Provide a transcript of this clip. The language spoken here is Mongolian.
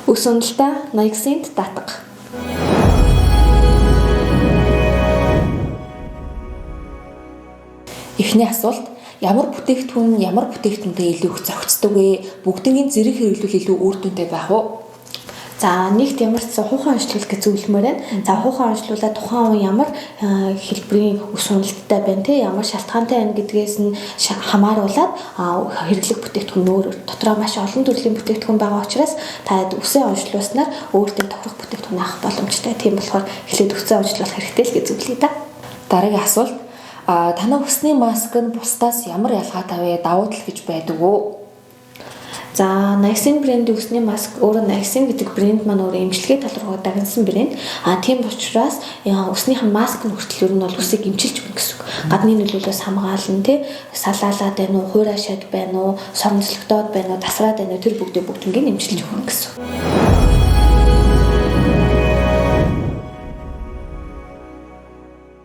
Үс уналтаа Nike-ийн татга. Эхний асуулт: ямар бүтээгдэхүүнтэй илүү их зохицдог вэ? Бүгднийг зэрэг хэрэглүүл илүү үр дүнтэй байх уу? За нэгт ямар ч хуухан онцлог гэж зөвлөмөр байна. За хуухан онцлуулаад тухайн үе ямар хэлбэрийн үс уналттай байна те ямар шалтгаантай байна гэдгээс нь хамааруулаад хэрэглэх бүтээгдэхүүн өөр дотроо маш олон төрлийн бүтээгдэхүүн байгаа учраас та үсээ онцлуулснаар өөртөө тохирох бүтээгдэхүүн авах боломжтой. Тийм болохоор эхлээд үсээ онцлуулах хэрэгтэй л гэж зөвлөе да. Дараагийн асуулт: танай үсний маск нь бусдаас ямар ялгаатай вэ? Давуу тал гэж байдаг уу? За Nike-ийн брендийн үсний маск өөрөө Nike гэдэг брэнд маань өөрөө эмчилгээ тал руу дагнасан брэнд. Тийм учраас үснийхэн маск нь хүртэл ер нь бол үсийг эмчилж өгнө гэсэн үг. Гадны нөлөөллөөс хамгаална тий. Салаалаад байна уу, хуурашаад байна уу, сормоцлогдоод байна уу, тасраад байна уу тэр бүгдийг эмчилж өгнө гэсэн үг.